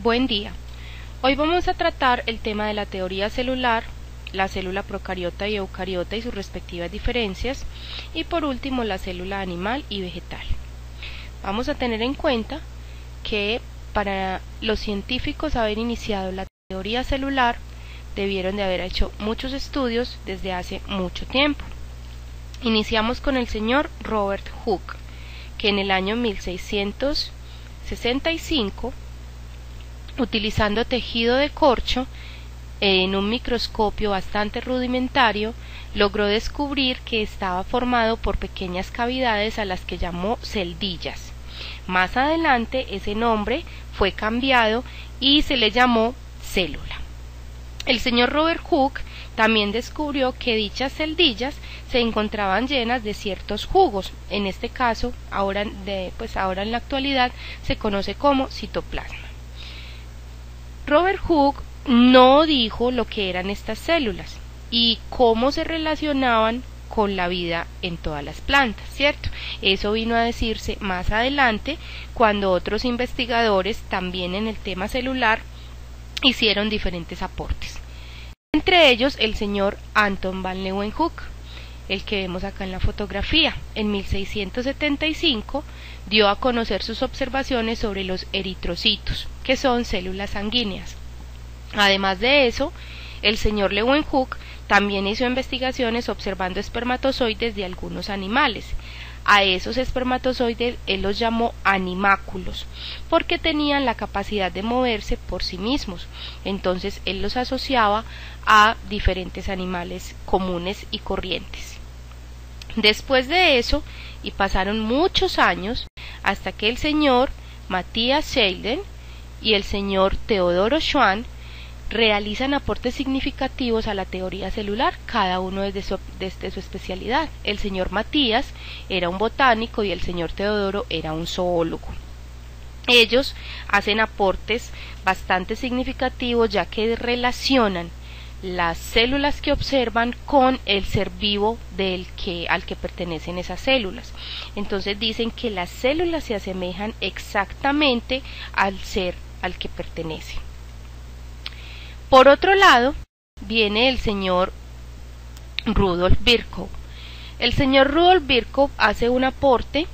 Buen día. Hoy vamos a tratar el tema de la teoría celular, la célula procariota y eucariota y sus respectivas diferencias, y por último la célula animal y vegetal. Vamos a tener en cuenta que para los científicos haber iniciado la teoría celular debieron de haber hecho muchos estudios desde hace mucho tiempo. Iniciamos con el señor Robert Hooke, que en el año 1665, utilizando tejido de corcho en un microscopio bastante rudimentario, logró descubrir que estaba formado por pequeñas cavidades a las que llamó celdillas. Más adelante ese nombre fue cambiado y se le llamó célula. El señor Robert Hooke también descubrió que dichas celdillas se encontraban llenas de ciertos jugos. En este caso, ahora en la actualidad se conoce como citoplasma. Robert Hooke no dijo lo que eran estas células y cómo se relacionaban con la vida en todas las plantas, ¿cierto? Eso vino a decirse más adelante cuando otros investigadores también en el tema celular hicieron diferentes aportes. Entre ellos el señor Anton van Leeuwenhoek, el que vemos acá en la fotografía. En 1675 dio a conocer sus observaciones sobre los eritrocitos, que son células sanguíneas. Además de eso, el señor Leeuwenhoek también hizo investigaciones observando espermatozoides de algunos animales. A esos espermatozoides él los llamó animáculos, porque tenían la capacidad de moverse por sí mismos. Entonces él los asociaba a diferentes animales comunes y corrientes. Después de eso, y pasaron muchos años, hasta que el señor Matthias Scheiden y el señor Theodoro Schwann realizan aportes significativos a la teoría celular, cada uno desde su especialidad. El señor Matthias era un botánico y el señor Teodoro era un zoólogo. Ellos hacen aportes bastante significativos, ya que relacionan las células que observan con el ser vivo al que pertenecen esas células. Entonces dicen que las células se asemejan exactamente al ser al que pertenece. Por otro lado, viene el señor Rudolf Virchow. El señor Rudolf Virchow hace un aporte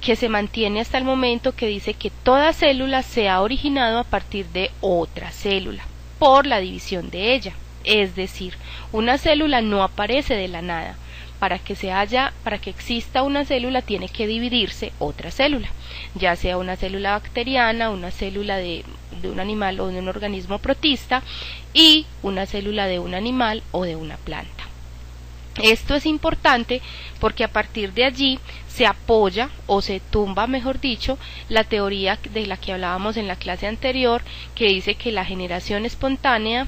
que se mantiene hasta el momento, que dice que toda célula se ha originado a partir de otra célula, por la división de ella. Es decir, una célula no aparece de la nada. Para que exista una célula tiene que dividirse otra célula, ya sea una célula bacteriana, una célula de un animal o de un organismo protista, y una célula de un animal o de una planta. Esto es importante porque a partir de allí se apoya o se tumba, mejor dicho, la teoría de la que hablábamos en la clase anterior, que dice que la generación espontánea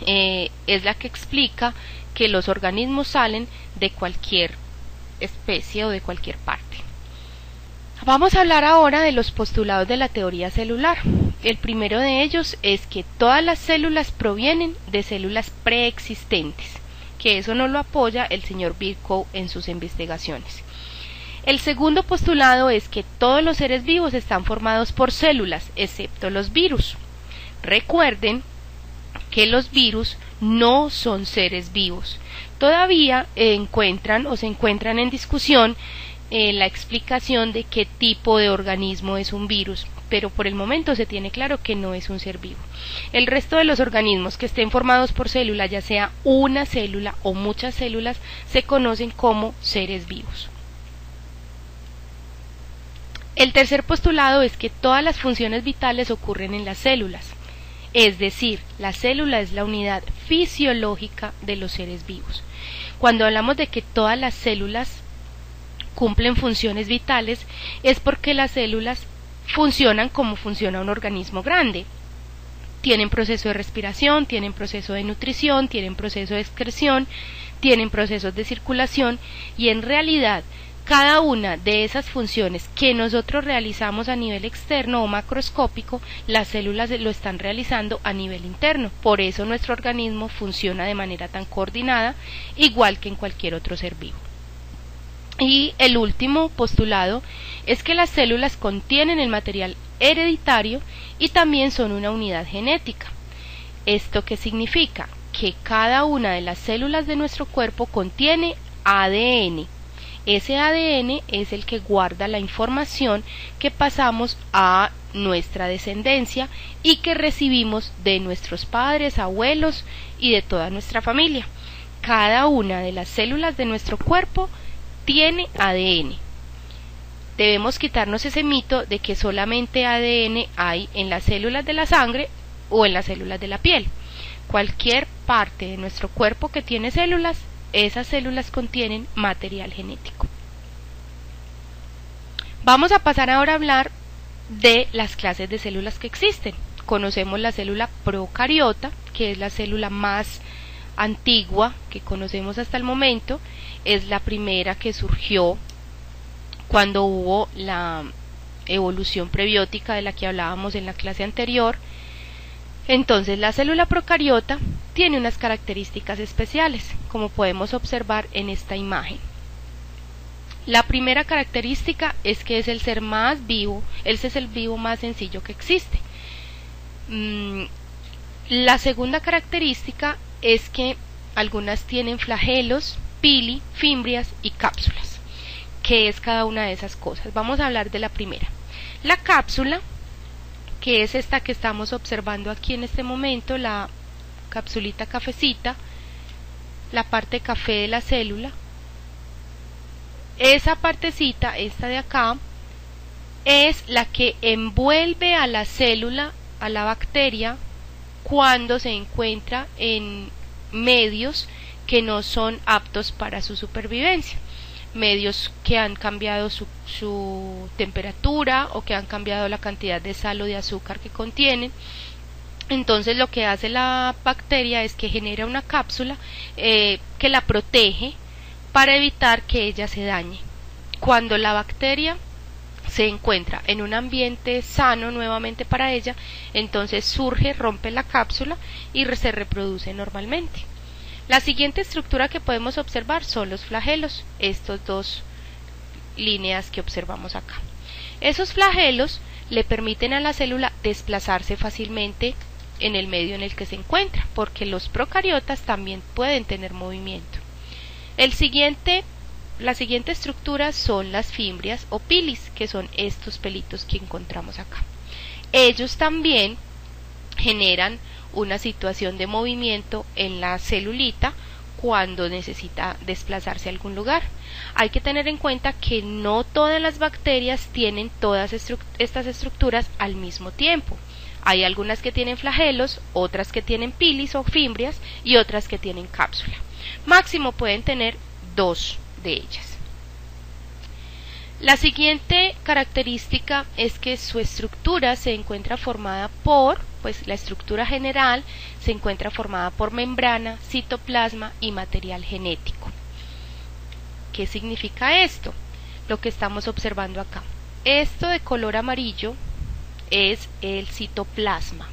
es la que explica que los organismos salen de cualquier especie o de cualquier parte. Vamos a hablar ahora de los postulados de la teoría celular. El primero de ellos es que todas las células provienen de células preexistentes, que eso no lo apoya el señor Virchow en sus investigaciones. El segundo postulado es que todos los seres vivos están formados por células, excepto los virus. Recuerden que los virus no son seres vivos. Todavía se encuentran en discusión la explicación de qué tipo de organismo es un virus, pero por el momento se tiene claro que no es un ser vivo. El resto de los organismos que estén formados por células, ya sea una célula o muchas células, se conocen como seres vivos. El tercer postulado es que todas las funciones vitales ocurren en las células. Es decir, la célula es la unidad fisiológica de los seres vivos. Cuando hablamos de que todas las células cumplen funciones vitales, es porque las células funcionan como funciona un organismo grande. Tienen proceso de respiración, tienen proceso de nutrición, tienen proceso de excreción, tienen procesos de circulación, y en realidad cada una de esas funciones que nosotros realizamos a nivel externo o macroscópico, las células lo están realizando a nivel interno. Por eso nuestro organismo funciona de manera tan coordinada, igual que en cualquier otro ser vivo. Y el último postulado es que las células contienen el material hereditario y también son una unidad genética. ¿Esto qué significa? Que cada una de las células de nuestro cuerpo contiene ADN. Ese ADN es el que guarda la información que pasamos a nuestra descendencia y que recibimos de nuestros padres, abuelos y de toda nuestra familia. Cada una de las células de nuestro cuerpo tiene ADN. Debemos quitarnos ese mito de que solamente ADN hay en las células de la sangre o en las células de la piel. Cualquier parte de nuestro cuerpo que tiene células, esas células contienen material genético. Vamos a pasar ahora a hablar de las clases de células que existen. Conocemos la célula procariota, que es la célula más antigua que conocemos hasta el momento, es la primera que surgió cuando hubo la evolución prebiótica de la que hablábamos en la clase anterior. Entonces la célula procariota tiene unas características especiales, como podemos observar en esta imagen. La primera característica es que es el ser más vivo, ese es el vivo más sencillo que existe. La segunda característica es que algunas tienen flagelos, pili, fimbrias y cápsulas. ¿Qué es cada una de esas cosas? Vamos a hablar de la primera. La cápsula, que es esta que estamos observando aquí en este momento, la capsulita cafecita, la parte café de la célula. Esa partecita, esta de acá, es la que envuelve a la célula, a la bacteria, cuando se encuentra en medios que no son aptos para su supervivencia. Medios que han cambiado su temperatura o que han cambiado la cantidad de sal o de azúcar que contienen. Entonces lo que hace la bacteria es que genera una cápsula que la protege para evitar que ella se dañe. Cuando la bacteria se encuentra en un ambiente sano nuevamente para ella, entonces surge, rompe la cápsula y se reproduce normalmente. La siguiente estructura que podemos observar son los flagelos, estos dos líneas que observamos acá. Esos flagelos le permiten a la célula desplazarse fácilmente en el medio en el que se encuentra, porque los procariotas también pueden tener movimiento. La siguiente estructura son las fimbrias o pilis, que son estos pelitos que encontramos acá. Ellos también generan una situación de movimiento en la celulita cuando necesita desplazarse a algún lugar. Hay que tener en cuenta que no todas las bacterias tienen todas estas estructuras al mismo tiempo. Hay algunas que tienen flagelos, otras que tienen pilis o fimbrias y otras que tienen cápsula. Máximo pueden tener 2 de ellas. La siguiente característica es que su estructura se encuentra formada por, la estructura general se encuentra formada por membrana, citoplasma y material genético. ¿Qué significa esto? Lo que estamos observando acá. Esto de color amarillo es el citoplasma,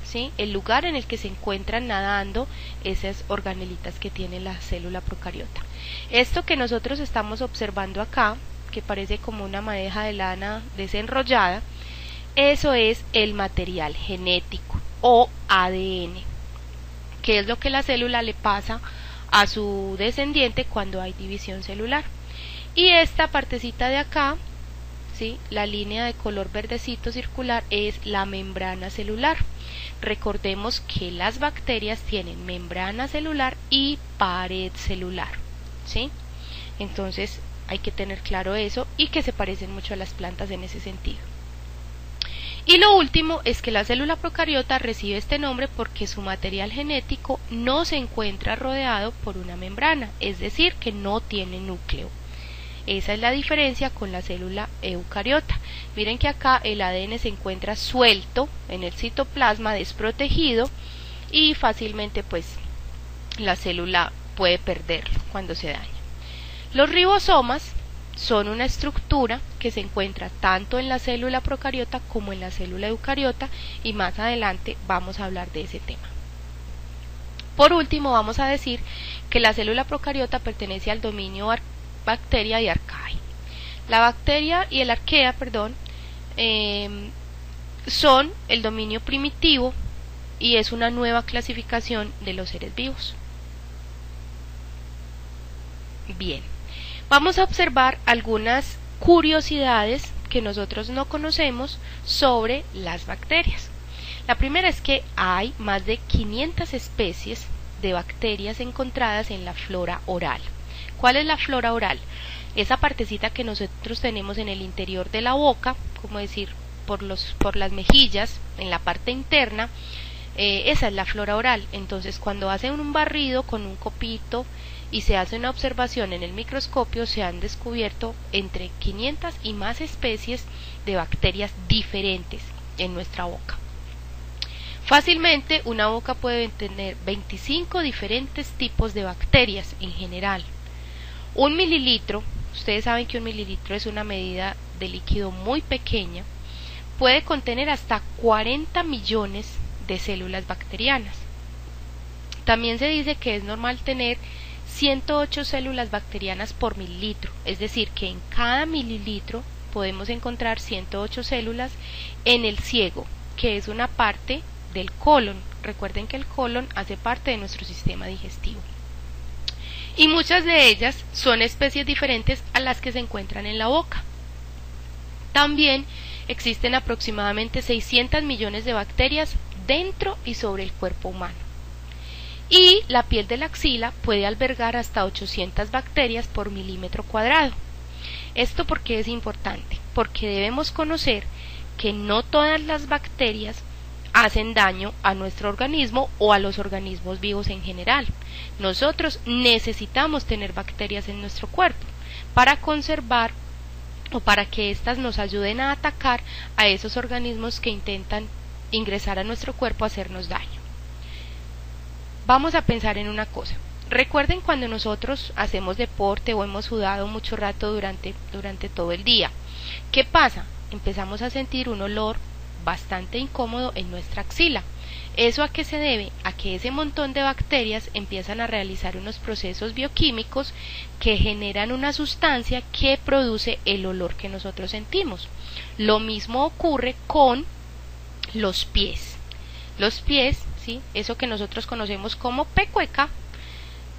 ¿sí? El lugar en el que se encuentran nadando esas organelitas que tiene la célula procariota. Esto que nosotros estamos observando acá, que parece como una madeja de lana desenrollada, eso es el material genético o ADN, que es lo que la célula le pasa a su descendiente cuando hay división celular. Y esta partecita de acá, ¿sí?, la línea de color verdecito circular, es la membrana celular. Recordemos que las bacterias tienen membrana celular y pared celular, ¿sí? Entonces hay que tener claro eso y que se parecen mucho a las plantas en ese sentido. Y lo último es que la célula procariota recibe este nombre porque su material genético no se encuentra rodeado por una membrana, es decir, que no tiene núcleo. Esa es la diferencia con la célula eucariota. Miren que acá el ADN se encuentra suelto en el citoplasma, desprotegido, y fácilmente la célula puede perderlo cuando se daña. Los ribosomas son una estructura que se encuentra tanto en la célula procariota como en la célula eucariota, y más adelante vamos a hablar de ese tema. Por último, vamos a decir que la célula procariota pertenece al dominio bacteria y arquea. La bacteria y el arquea, son el dominio primitivo y es una nueva clasificación de los seres vivos. Bien, vamos a observar algunas curiosidades que nosotros no conocemos sobre las bacterias. La primera es que hay más de 500 especies de bacterias encontradas en la flora oral. ¿Cuál es la flora oral? Esa partecita que nosotros tenemos en el interior de la boca, como decir, por las mejillas, en la parte interna, esa es la flora oral. Entonces, cuando hacen un barrido con un copito y se hace una observación en el microscopio, se han descubierto entre 500 y más especies de bacterias diferentes en nuestra boca. Fácilmente una boca puede tener 25 diferentes tipos de bacterias en general. Un mililitro, ustedes saben que un mililitro es una medida de líquido muy pequeña, puede contener hasta 40 millones de células bacterianas. También se dice que es normal tener 108 células bacterianas por mililitro, es decir, que en cada mililitro podemos encontrar 108 células en el ciego, que es una parte del colon. Recuerden que el colon hace parte de nuestro sistema digestivo. Y muchas de ellas son especies diferentes a las que se encuentran en la boca. También existen aproximadamente 600 millones de bacterias dentro y sobre el cuerpo humano. Y la piel de la axila puede albergar hasta 800 bacterias por milímetro cuadrado. ¿Esto por qué es importante? Porque debemos conocer que no todas las bacterias hacen daño a nuestro organismo o a los organismos vivos en general. Nosotros necesitamos tener bacterias en nuestro cuerpo para conservar o para que éstas nos ayuden a atacar a esos organismos que intentan ingresar a nuestro cuerpo a hacernos daño. Vamos a pensar en una cosa. Recuerden cuando nosotros hacemos deporte o hemos sudado mucho rato durante todo el día. ¿Qué pasa? Empezamos a sentir un olor bastante incómodo en nuestra axila. ¿Eso a qué se debe? A que ese montón de bacterias empiezan a realizar unos procesos bioquímicos que generan una sustancia que produce el olor que nosotros sentimos. Lo mismo ocurre con los pies. Los pies, ¿sí? Eso que nosotros conocemos como pecueca,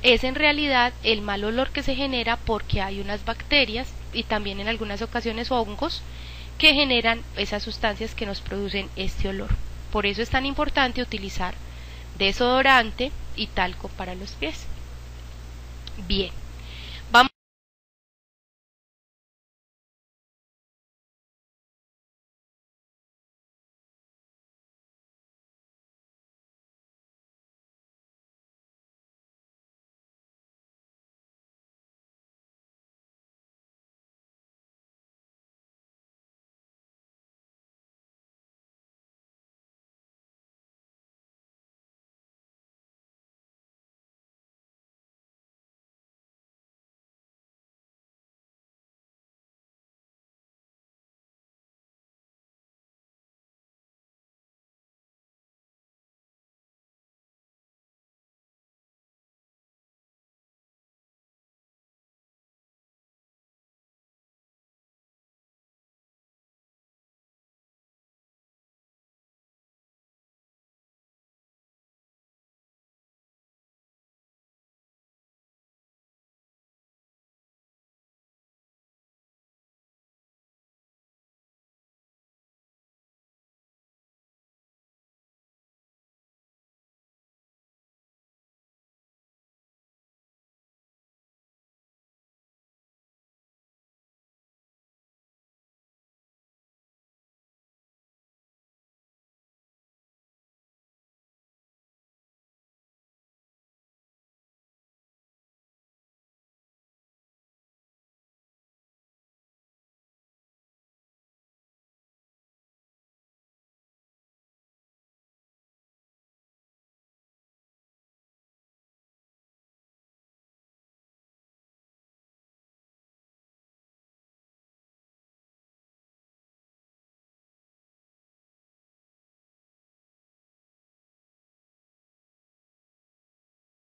es en realidad el mal olor que se genera porque hay unas bacterias y también en algunas ocasiones hongos que generan esas sustancias que nos producen este olor. Por eso es tan importante utilizar desodorante y talco para los pies. Bien, vamos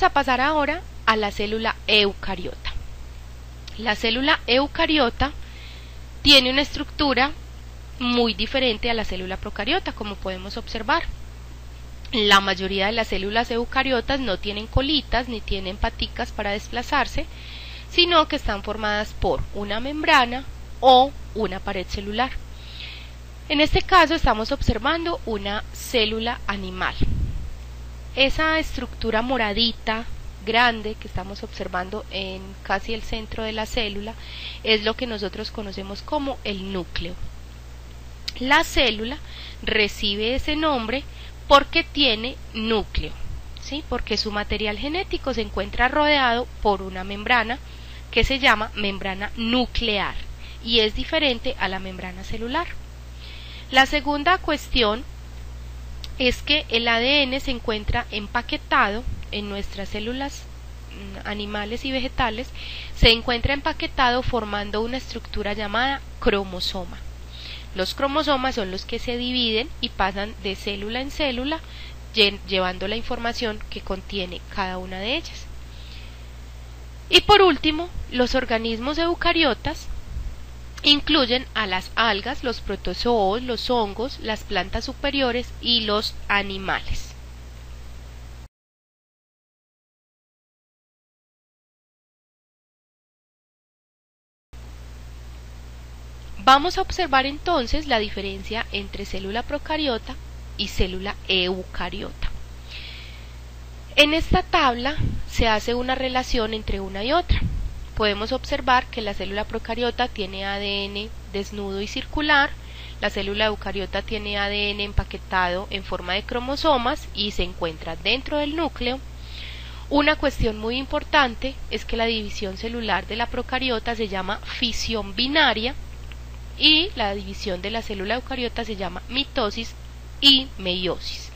a pasar ahora a la célula eucariota. La célula eucariota tiene una estructura muy diferente a la célula procariota, como podemos observar. La mayoría de las células eucariotas no tienen colitas ni tienen paticas para desplazarse, sino que están formadas por una membrana o una pared celular. En este caso estamos observando una célula animal. Esa estructura moradita grande que estamos observando en casi el centro de la célula es lo que nosotros conocemos como el núcleo. La célula recibe ese nombre porque tiene núcleo, ¿sí? Porque su material genético se encuentra rodeado por una membrana que se llama membrana nuclear y es diferente a la membrana celular. La segunda cuestión es que el ADN se encuentra empaquetado en nuestras células animales y vegetales, se encuentra empaquetado formando una estructura llamada cromosoma. Los cromosomas son los que se dividen y pasan de célula en célula, llevando la información que contiene cada una de ellas. Y por último, los organismos eucariotas incluyen a las algas, los protozoos, los hongos, las plantas superiores y los animales. Vamos a observar entonces la diferencia entre célula procariota y célula eucariota. En esta tabla se hace una relación entre una y otra. Podemos observar que la célula procariota tiene ADN desnudo y circular, la célula eucariota tiene ADN empaquetado en forma de cromosomas y se encuentra dentro del núcleo. Una cuestión muy importante es que la división celular de la procariota se llama fisión binaria y la división de la célula eucariota se llama mitosis y meiosis.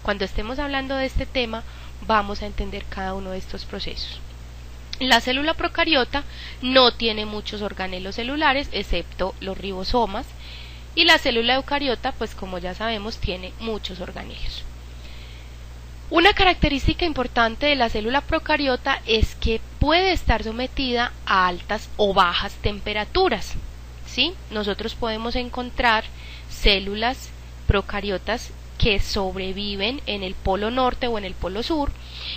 Cuando estemos hablando de este tema vamos a entender cada uno de estos procesos. La célula procariota no tiene muchos organelos celulares excepto los ribosomas y la célula eucariota, pues como ya sabemos, tiene muchos organelos. Una característica importante de la célula procariota es que puede estar sometida a altas o bajas temperaturas. ¿Sí? Nosotros podemos encontrar células procariotas que sobreviven en el polo norte o en el polo sur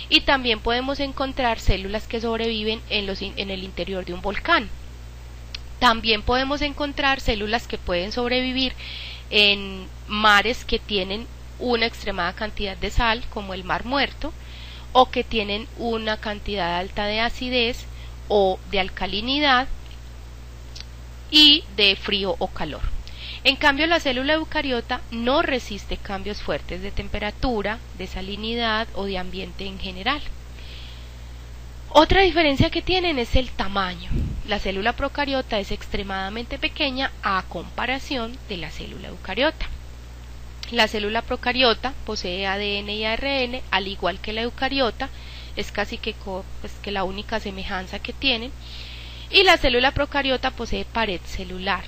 y también podemos encontrar células que sobreviven en el interior de un volcán. También podemos encontrar células que pueden sobrevivir en mares que tienen una extremada cantidad de sal, como el mar muerto, o que tienen una cantidad alta de acidez o de alcalinidad y de frío o calor. En cambio, la célula eucariota no resiste cambios fuertes de temperatura, de salinidad o de ambiente en general. Otra diferencia que tienen es el tamaño. La célula procariota es extremadamente pequeña a comparación de la célula eucariota. La célula procariota posee ADN y ARN, al igual que la eucariota, es casi que la única semejanza que tienen. Y la célula procariota posee pared celular,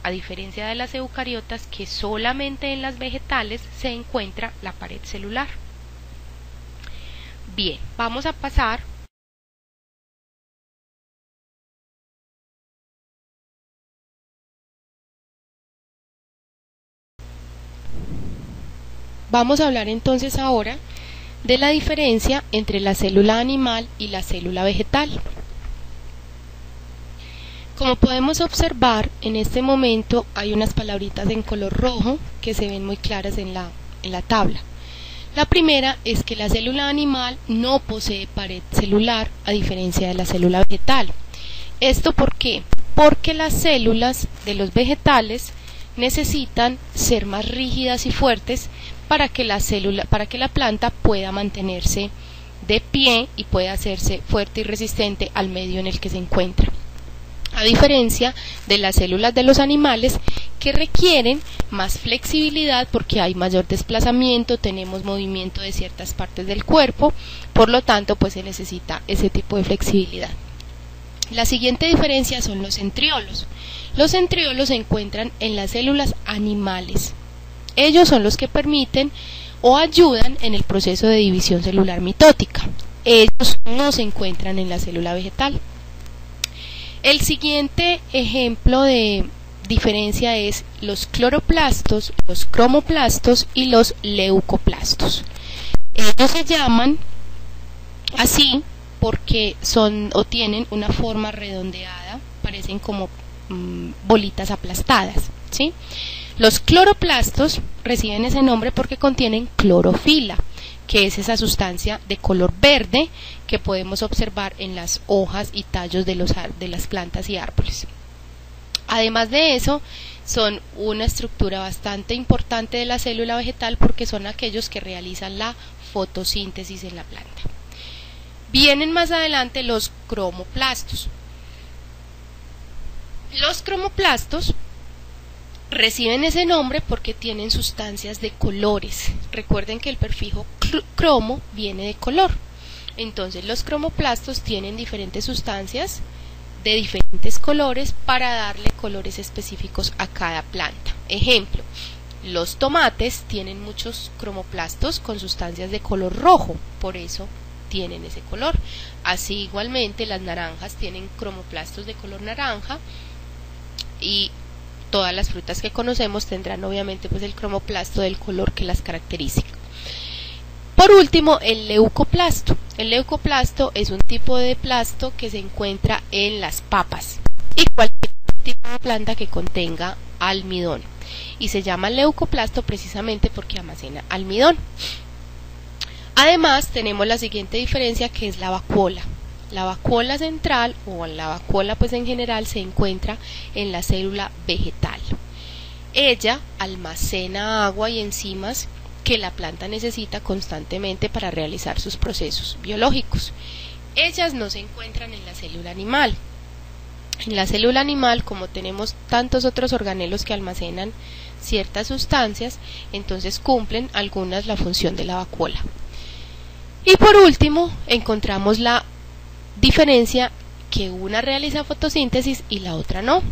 a diferencia de las eucariotas que solamente en las vegetales se encuentra la pared celular. Bien, vamos a pasar Vamos a hablar entonces ahora de la diferencia entre la célula animal y la célula vegetal. Como podemos observar, en este momento hay unas palabritas en color rojo que se ven muy claras en la tabla. La primera es que la célula animal no posee pared celular a diferencia de la célula vegetal. ¿Esto por qué? Porque las células de los vegetales necesitan ser más rígidas y fuertes para que la planta pueda mantenerse de pie y pueda hacerse fuerte y resistente al medio en el que se encuentra. A diferencia de las células de los animales que requieren más flexibilidad porque hay mayor desplazamiento, tenemos movimiento de ciertas partes del cuerpo, por lo tanto pues se necesita ese tipo de flexibilidad. La siguiente diferencia son los centriolos. Los centriolos se encuentran en las células animales. Ellos son los que permiten o ayudan en el proceso de división celular mitótica. Ellos no se encuentran en la célula vegetal. El siguiente ejemplo de diferencia es los cloroplastos, los cromoplastos y los leucoplastos. Ellos se llaman así porque son o tienen una forma redondeada, parecen como bolitas aplastadas, ¿sí? Los cloroplastos reciben ese nombre porque contienen clorofila, que es esa sustancia de color verde que podemos observar en las hojas y tallos de las plantas y árboles. Además de eso, son una estructura bastante importante de la célula vegetal porque son aquellos que realizan la fotosíntesis en la planta. Vienen más adelante los cromoplastos. Los cromoplastos reciben ese nombre porque tienen sustancias de colores. Recuerden que el prefijo cromo viene de color. Entonces los cromoplastos tienen diferentes sustancias de diferentes colores para darle colores específicos a cada planta. Ejemplo, los tomates tienen muchos cromoplastos con sustancias de color rojo, por eso tienen ese color. Así igualmente las naranjas tienen cromoplastos de color naranja, y todas las frutas que conocemos tendrán obviamente pues el cromoplasto del color que las caracteriza. Por último, el leucoplasto. El leucoplasto es un tipo de plasto que se encuentra en las papas y cualquier tipo de planta que contenga almidón, y se llama leucoplasto precisamente porque almacena almidón. Además tenemos la siguiente diferencia, que es la vacuola. La vacuola central, o la vacuola pues en general, se encuentra en la célula vegetal. Ella almacena agua y enzimas que la planta necesita constantemente para realizar sus procesos biológicos. Ellas no se encuentran en la célula animal. En la célula animal, como tenemos tantos otros organelos que almacenan ciertas sustancias, entonces cumplen algunas la función de la vacuola. Y por último, encontramos la diferencia, que una realiza fotosíntesis y la otra no.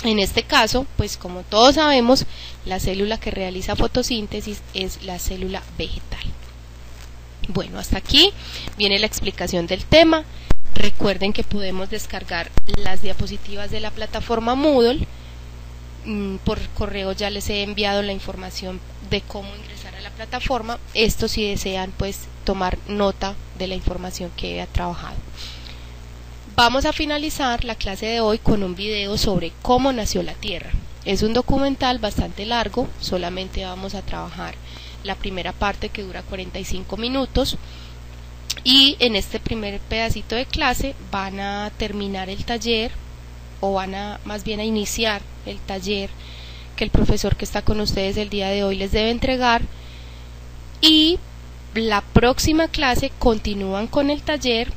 En este caso, pues como todos sabemos, la célula que realiza fotosíntesis es la célula vegetal. Bueno, hasta aquí viene la explicación del tema. Recuerden que podemos descargar las diapositivas de la plataforma Moodle. Por correo ya les he enviado la información de cómo ingresar a la plataforma. Esto si desean pues tomar nota de la información que he trabajado. Vamos a finalizar la clase de hoy con un video sobre cómo nació la Tierra. Es un documental bastante largo, solamente vamos a trabajar la primera parte, que dura 45 minutos. Y en este primer pedacito de clase van a terminar el taller, o van a más bien a iniciar el taller que el profesor que está con ustedes el día de hoy les debe entregar, y la próxima clase continúan con el taller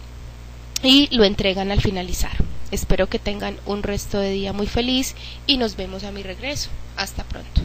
y lo entregan al finalizar. Espero que tengan un resto de día muy feliz y nos vemos a mi regreso. Hasta pronto.